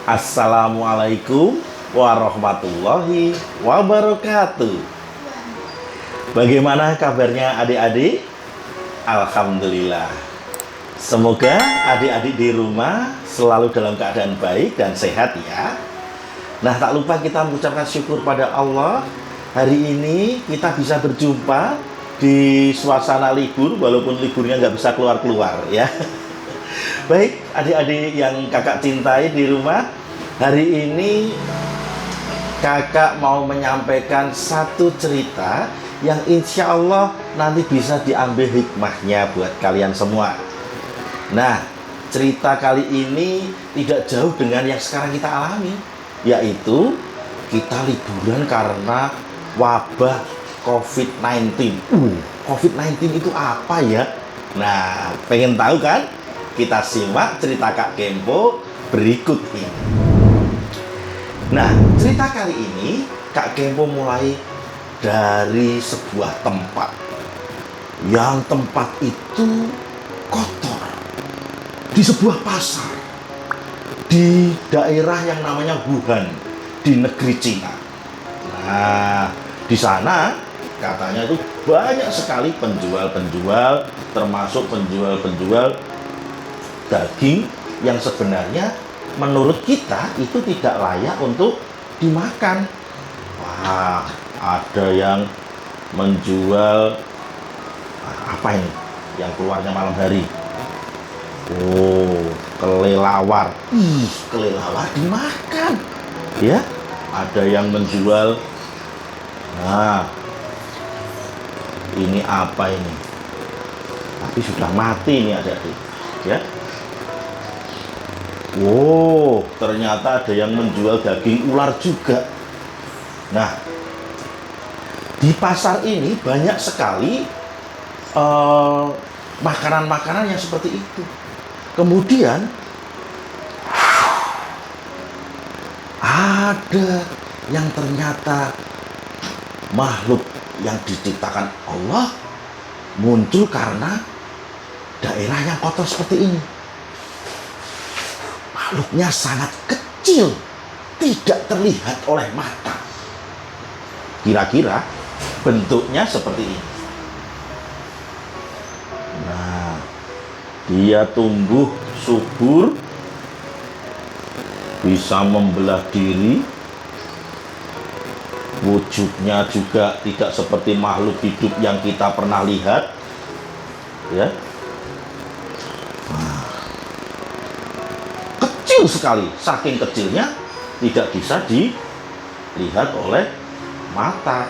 Assalamualaikum warahmatullahi wabarakatuh. Bagaimana kabarnya adik-adik? Alhamdulillah. Semoga adik-adik di rumah selalu dalam keadaan baik dan sehat ya. Nah, tak lupa kita mengucapkan syukur pada Allah. Hari ini kita bisa berjumpa di suasana libur, walaupun liburnya nggak bisa keluar-keluar ya. Baik, adik-adik yang kakak cintai di rumah, hari ini kakak mau menyampaikan satu cerita yang insya Allah nanti bisa diambil hikmahnya buat kalian semua. Nah, cerita kali ini tidak jauh dengan yang sekarang kita alami, yaitu kita liburan karena wabah COVID-19. COVID-19 itu apa ya? Nah, pengen tahu kan? Kita simak cerita Kak Kempo berikut ini. Nah, cerita kali ini Kak Kempo mulai dari sebuah tempat. Yang tempat itu kotor. Di sebuah pasar. Di daerah yang namanya Wuhan, di negeri Cina. Nah, di sana katanya itu banyak sekali penjual-penjual, termasuk penjual-penjual daging yang sebenarnya menurut kita itu tidak layak untuk dimakan. Wah, ada yang menjual apa ini yang keluarnya malam hari? Oh, kelelawar. Kelelawar dimakan. Ya, ada yang menjual. Nah, ini apa ini? Tapi sudah mati nih adik-adik. Ya. Wow, ternyata ada yang menjual daging ular juga. Nah, di pasar ini banyak sekali makanan-makanan yang seperti itu. Kemudian ada yang ternyata makhluk yang diciptakan Allah muncul karena daerah yang kotor seperti ini. Makhluknya sangat kecil, tidak terlihat oleh mata. Kira-kira bentuknya seperti ini. Nah, dia tumbuh subur, bisa membelah diri. Wujudnya juga tidak seperti makhluk hidup yang kita pernah lihat. Ya. Sekali, saking kecilnya tidak bisa dilihat oleh mata.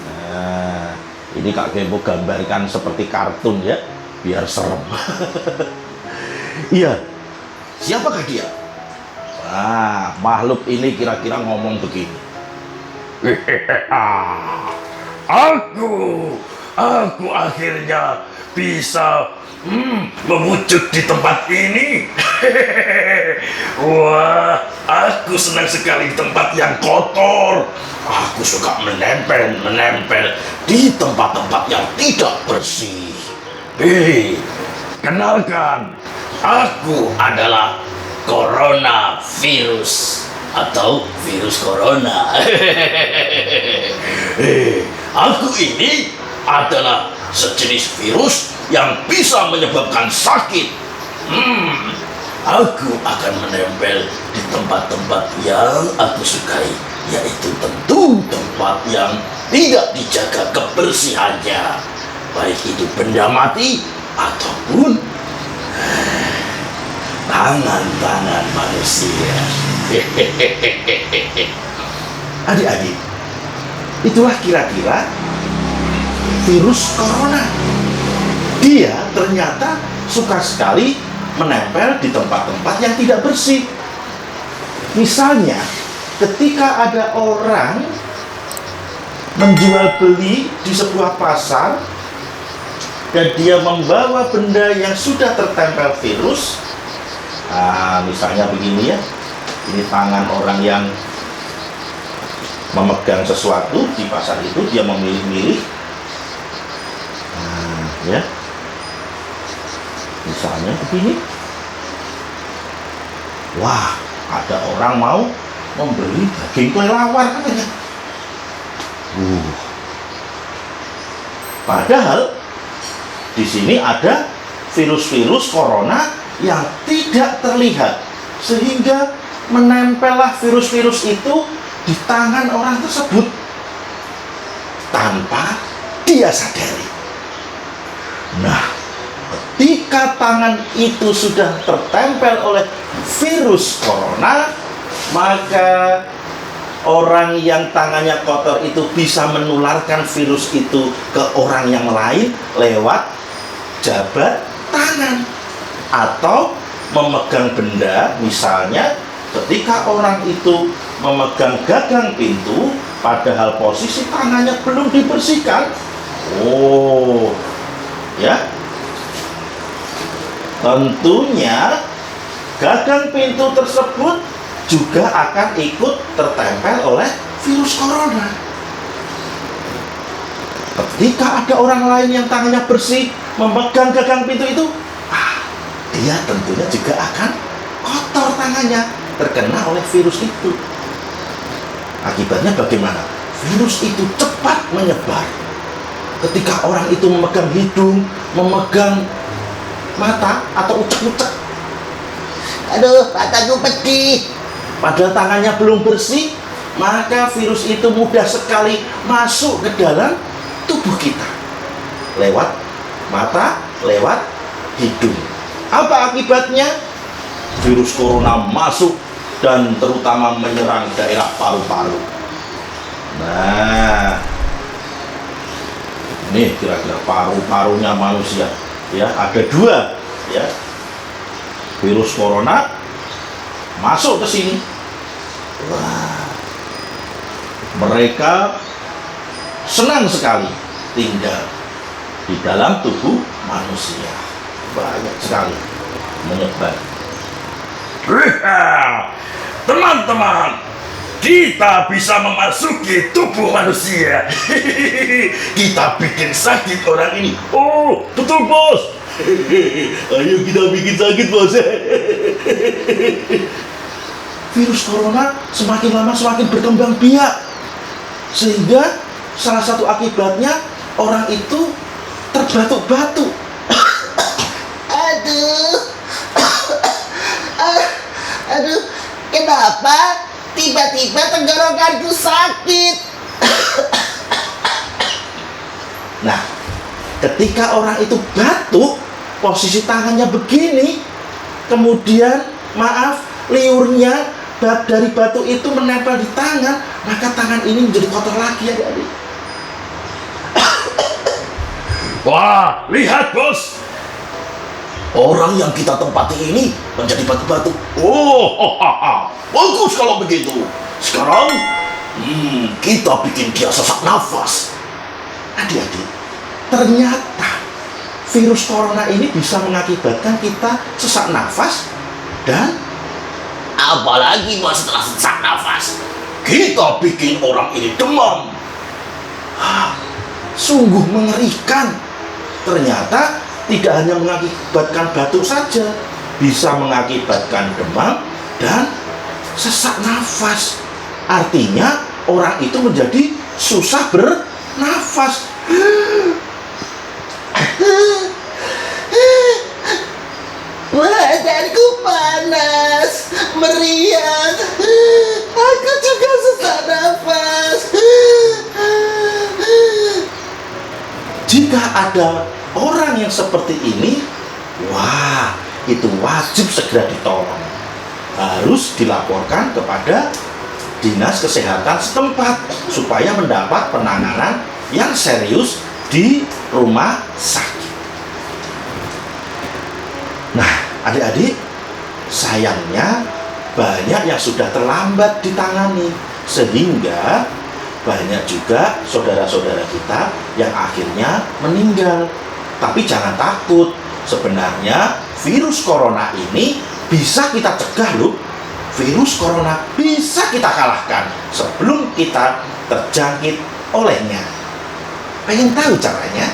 Nah, ini Kak Kempo gambarkan seperti kartun ya, biar serem. Iya, siapakah dia? Nah, makhluk ini kira-kira ngomong begini. Aku akhirnya bisa mewujud di tempat ini. Wah, aku senang sekali di tempat yang kotor. Aku suka menempel di tempat-tempat yang tidak bersih. Hei, kenalkan, aku adalah coronavirus atau virus corona. Aku ini adalah sejenis virus yang bisa menyebabkan sakit. Aku akan menempel di tempat-tempat yang aku sukai, yaitu tentu tempat yang tidak dijaga kebersihannya, baik itu benda mati ataupun tangan-tangan manusia. Adik-adik, itulah kira-kira virus corona. Dia ternyata suka sekali menempel di tempat-tempat yang tidak bersih. Misalnya, ketika ada orang menjual beli di sebuah pasar dan dia membawa benda yang sudah tertempel virus, misalnya begini ya, ini tangan orang yang memegang sesuatu di pasar itu, dia memilih-milih. Ya, misalnya begini. Wah, ada orang mau membeli daging kelelawar katanya. Padahal di sini ada virus-virus corona yang tidak terlihat, sehingga menempellah virus-virus itu di tangan orang tersebut tanpa dia sadari. Nah, ketika tangan itu sudah tertempel oleh virus corona, maka orang yang tangannya kotor itu bisa menularkan virus itu ke orang yang lain lewat jabat tangan atau memegang benda. Misalnya ketika orang itu memegang gagang pintu padahal posisi tangannya belum dibersihkan, ya, tentunya gagang pintu tersebut juga akan ikut tertempel oleh virus corona. Ketika ada orang lain yang tangannya bersih memegang gagang pintu itu, dia tentunya juga akan kotor tangannya, terkena oleh virus itu. Akibatnya bagaimana? Virus itu cepat menyebar. Ketika orang itu memegang hidung, memegang mata atau ucek-ucek, aduh mataku pedih, padahal tangannya belum bersih, maka virus itu mudah sekali masuk ke dalam tubuh kita lewat mata, lewat hidung. Apa akibatnya? Virus corona masuk dan terutama menyerang daerah paru-paru. Nah, ini kira-kira paru-parunya manusia, ya, ada dua, ya. Virus corona masuk ke sini. Wah, mereka senang sekali tinggal di dalam tubuh manusia, banyak sekali menyebar. Teman-teman, kita bisa memasuki tubuh manusia. Kita bikin sakit orang ini. Oh, betul bos. Ayo kita bikin sakit bos. Virus corona semakin lama semakin berkembang biak, sehingga salah satu akibatnya orang itu terbatuk-batuk. Aduh, kenapa tiba-tiba tenggorokanku sakit? Nah, ketika orang itu batuk, posisi tangannya begini, kemudian liurnya dari batuk itu menempel di tangan, maka tangan ini menjadi kotor lagi, adik-adik. Wah, lihat bos. Orang yang kita tempati ini menjadi batu-batu. Oh, bagus kalau begitu. Sekarang, kita bikin dia sesak nafas. Adik-adik, ternyata virus corona ini bisa mengakibatkan kita sesak nafas, dan Apalagi bos setelah sesak nafas, kita bikin orang ini demam. sungguh mengerikan. Ternyata tidak hanya mengakibatkan batuk saja, bisa mengakibatkan demam dan sesak nafas. Artinya orang itu menjadi susah bernafas. Badanku panas, meriang. Aku juga sesak nafas. Jika ada orang yang seperti ini, wah, itu wajib segera ditolong. Harus dilaporkan kepada dinas kesehatan setempat supaya mendapat penanganan yang serius di rumah sakit. Nah, adik-adik, sayangnya banyak yang sudah terlambat ditangani, sehingga banyak juga saudara-saudara kita yang akhirnya meninggal. Tapi jangan takut, sebenarnya virus corona ini bisa kita cegah loh. Virus corona bisa kita kalahkan sebelum kita terjangkit olehnya. Pengen tahu caranya?